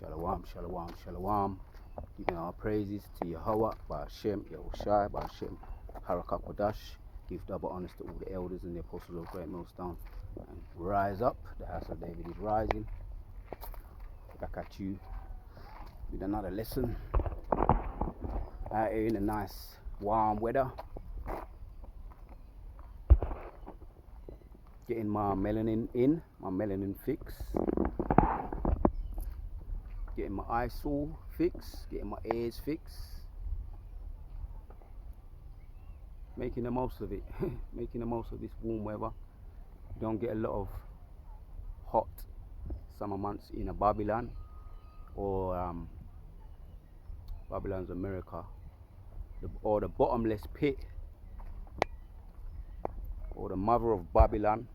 Shalom, shalom, shalom. Giving our praises to Yahweh, Ba'ashem, Yahushai, Ba'ashem, Harakakodash. Give double honors to all the elders and the apostles of Great Millstone. And rise up, the house of David is rising. Back at you with another lesson. Out here in the nice warm weather. Getting my melanin in, my melanin fix. Getting my eyesore fix, getting my ears fixed. Making the most of it. Making the most of this warm weather. You don't get a lot of hot summer months in a Babylon or Babylon's America, or the bottomless pit, or the mother of Babylon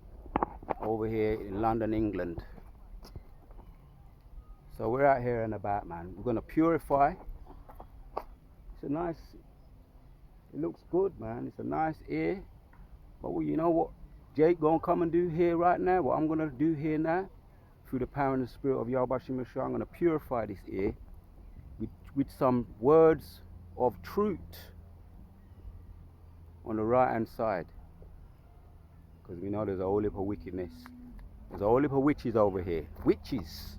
over here in London, England. So we're out here and about, man. We're gonna purify. It's a nice, it looks good, man. It's a nice air. But well, you know what Jake gonna come and do here right now? What I'm gonna do here now, through the power and the spirit of Yahweh Shem Yeshua, I'm gonna purify this air with some words of truth on the right hand side. Because we know there's a whole heap of wickedness. There's a whole heap of witches over here. Witches.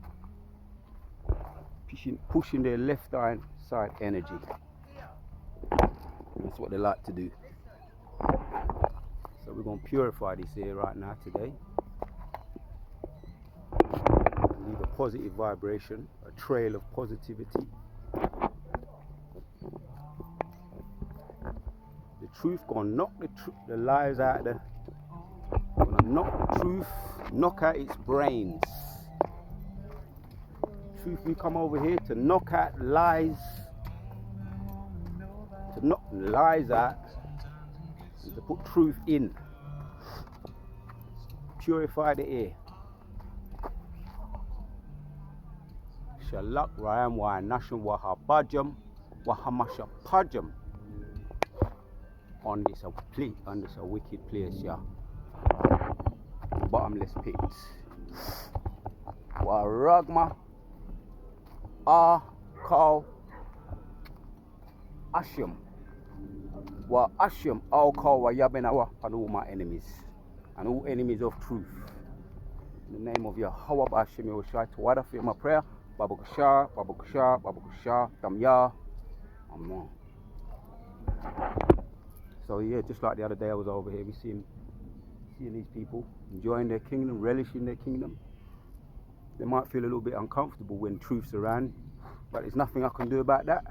Pushing their left side energy. That's what they like to do. So we're going to purify this here right now today. Leave a positive vibration, a trail of positivity. The truth going to knock the lies out of the... Going to knock the truth, knock out its brains. Truth, we come over here to knock out lies, to knock lies out, and to put truth in. Purify the air. Shalak Rayam wa Nasham wa Habajam wa Hamasha Pajam on this wicked place, yeah. Bottomless pits. Wa Ragma call Ashim. Wa Ashim call wa Yabenawa and all my enemies and all enemies of truth. In the name of Yahweh Ba'ashem Yahushai, to wada for my prayer. Babakasha, Babakasha, Babakasha, Tamya. Amen. So yeah, just like the other day I was over here, we seeing these people enjoying their kingdom, relishing their kingdom. They might feel a little bit uncomfortable when truth's around, but there's nothing I can do about that.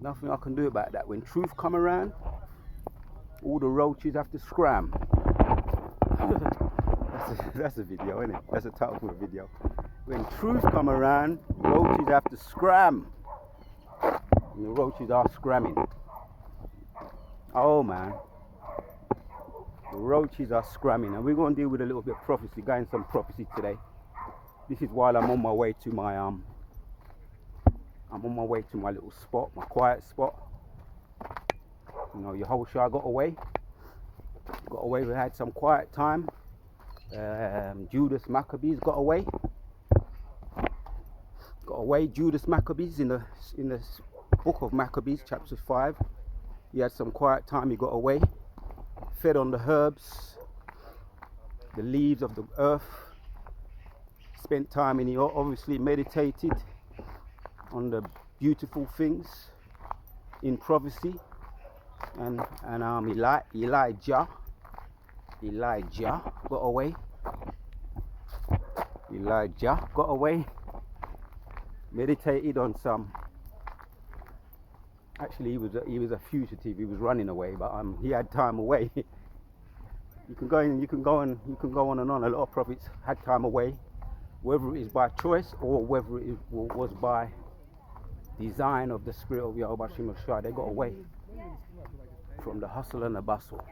Nothing I can do about that. When truth come around, all the roaches have to scram. That's a video, isn't it? That's a title for a video. When truth come around, roaches have to scram. And the roaches are scramming. Oh man. The roaches are scramming, and we're going to deal with a little bit of prophecy, going some prophecy today. This is while I'm on my way to my little spot, my quiet spot. You know, Yahushua got away. We had some quiet time. Judas Maccabees got away. Judas Maccabees in the book of Maccabees, chapter 5. He had some quiet time. He got away. Fed on the herbs, the leaves of the earth. Spent time and he obviously meditated on the beautiful things in prophecy. And Elijah got away. Elijah got away. Meditated on some. Actually, he was a fugitive. He was running away, but he had time away. You can go on and on. A lot of prophets had time away, whether it is by choice or whether it was by design of the spirit of Yahweh Shem Yeshua. They got away from the hustle and the bustle.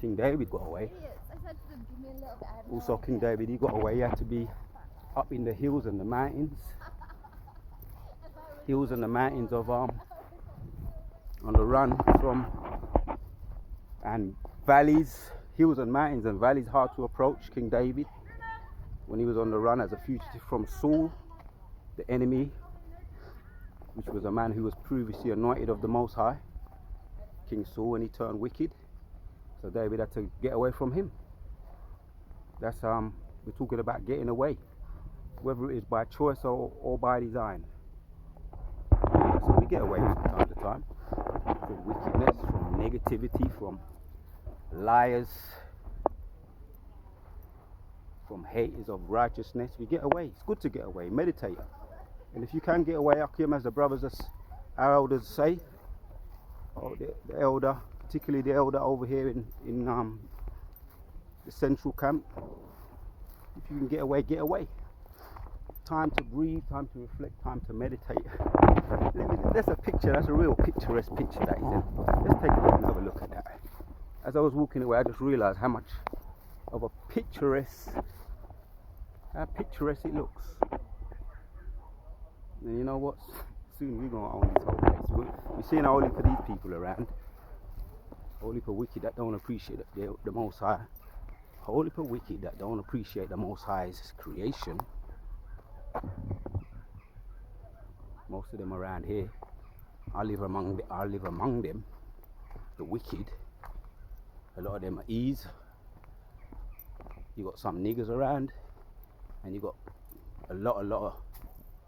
King David got away. Also, King David, he got away. He had to be up in the hills and the mountains. Of on the run from, and valleys, hills and mountains and valleys hard to approach. King David, when he was on the run as a fugitive from Saul, the enemy, which was a man who was previously anointed of the Most High, King Saul, when he turned wicked. So David had to get away from him. That's we're talking about getting away, whether it is by choice or by design. So we get away from time to time from wickedness, from negativity, from liars, from haters of righteousness. We get away. It's good to get away. Meditate. And if you can get away, Akim, as the brothers, our elders say, or the elder, particularly the elder over here in the central camp, if you can get away, get away. Time to breathe, time to reflect, time to meditate. That's a picture, that's a real picturesque picture that is in. Let's take another look at that. As I was walking away, I just realised how much of a picturesque it looks. And you know what? Soon we're going to own this whole place. We're seeing only for these people around. Only for wicked that don't appreciate the Most High. Only for wicked that don't appreciate the Most High's creation. Most of them around here, I live among them, the wicked. A lot of them are ease. You got some niggers around, and you got a lot of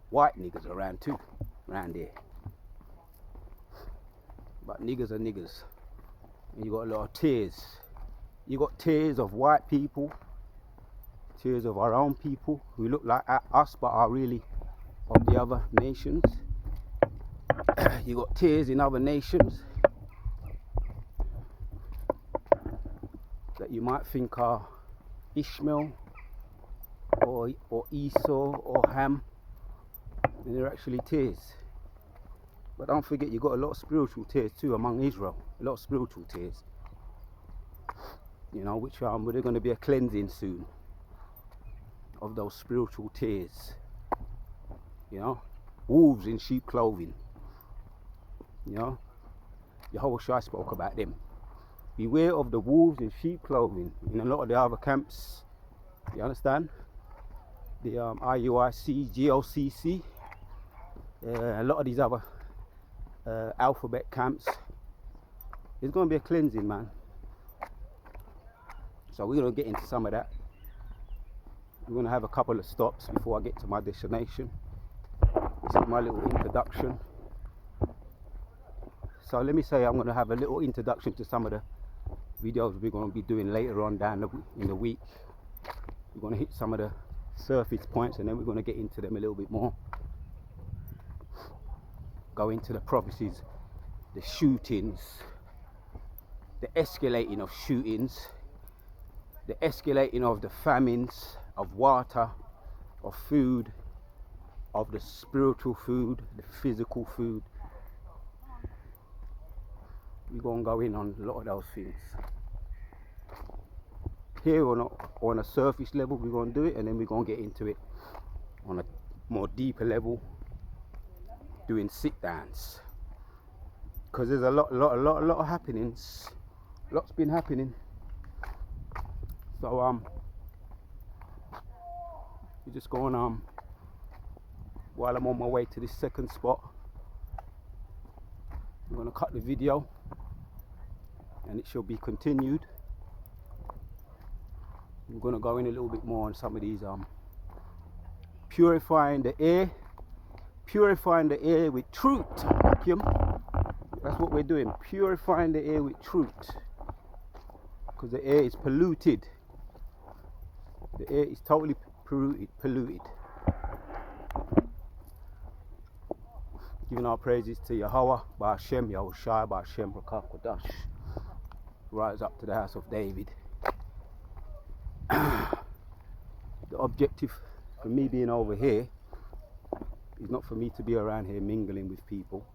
white niggers around too, around there. But niggers are niggers. And you got a lot of tears. You got tears of white people, tears of our own people who look like us but are really of the other nations. You got tears in other nations that you might think are Ishmael or Esau or Ham, and they're actually tears. But don't forget, you got a lot of spiritual tears too among Israel. A lot of spiritual tears. You know, which there's going to be a cleansing soon of those spiritual tears. You know, wolves in sheep clothing. You know, Yahushua spoke about them. Beware of the wolves in sheep clothing in a lot of the other camps. You understand? The IUIC, GOCC, a lot of these other alphabet camps. There's going to be a cleansing, man. So we're going to get into some of that. We're going to have a couple of stops before I get to my destination. This is my little introduction. So let me say I'm going to have a little introduction to some of the videos we're going to be doing later on in the week. We're going to hit some of the surface points, and then we're going to get into them a little bit more. Go into the prophecies, the shootings, the escalating of shootings, the escalating of the famines, of water, of food, of the spiritual food, the physical food. We're going to go in on a lot of those things. Here on a surface level, we're going to do it, and then we're going to get into it on a more deeper level, doing sit downs. Because there's a lot of happenings. Lots been happening. So we're just going while I'm on my way to this second spot, I'm going to cut the video, and it shall be continued. I'm going to go in a little bit more on some of these purifying the air with truth. That's what we're doing, purifying the air with truth, because the air is polluted. The air is totally polluted. Giving our praises to Yahweh, Ba'ashem, Yahushua, Ba'ashem, Rakah, rise up to the house of David. The objective for me being over here is not for me to be around here mingling with people.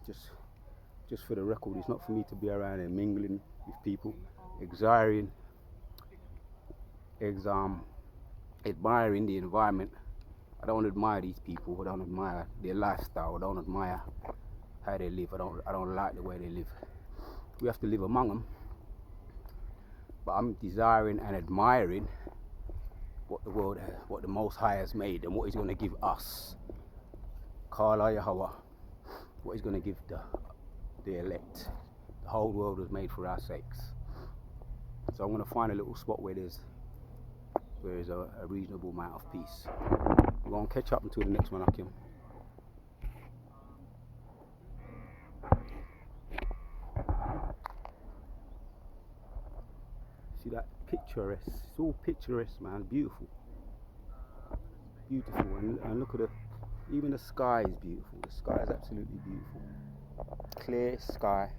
Just for the record, it's not for me to be around here mingling with people, admiring the environment. I don't admire these people. I don't admire their lifestyle. I don't admire how they live. I don't like the way they live. We have to live among them. But I'm desiring and admiring what the world, what the Most High has made, and what He's going to give us. Kala Yahweh, what He's going to give the elect. The whole world was made for our sakes. So I'm going to find a little spot where there's a reasonable amount of peace. I'm going to catch up until the next one, Akim. See that picturesque? It's all picturesque, man. Beautiful, beautiful. And look at even the sky is beautiful. The sky is absolutely beautiful. Clear sky.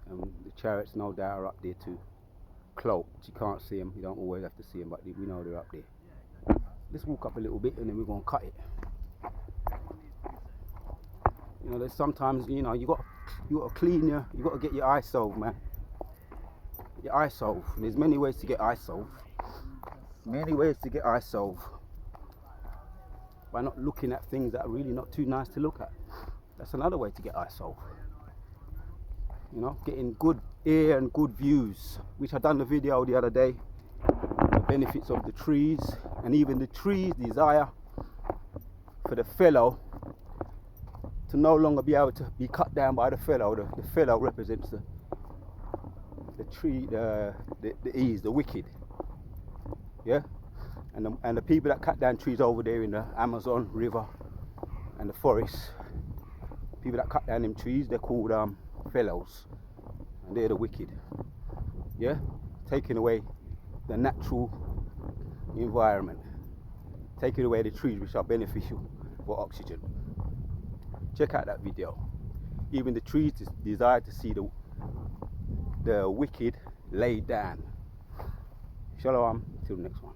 And the chariots, no doubt, are up there too. Cloaked. You can't see them. You don't always have to see them, but we know they're up there. Let's walk up a little bit, and then we're gonna cut it. You know, there's sometimes, you know, you got to clean you got to get your ISO, man. Your ISO. And there's many ways to get ISO. Many ways to get ISO. By not looking at things that are really not too nice to look at. That's another way to get ISO. You know, getting good air and good views, which I done the video the other day. The benefits of the trees, and even the trees' desire for the fellow to no longer be able to be cut down by the fellow. The fellow represents the tree, the ease, the wicked. Yeah, and the people that cut down trees over there in the Amazon River and the forest, people that cut down them trees, they're called fellows, and they're the wicked. Yeah, taking away the natural environment, taking away the trees which are beneficial for oxygen. Check out that video. Even the trees desire to see the wicked laid down. Shalom, till the next one.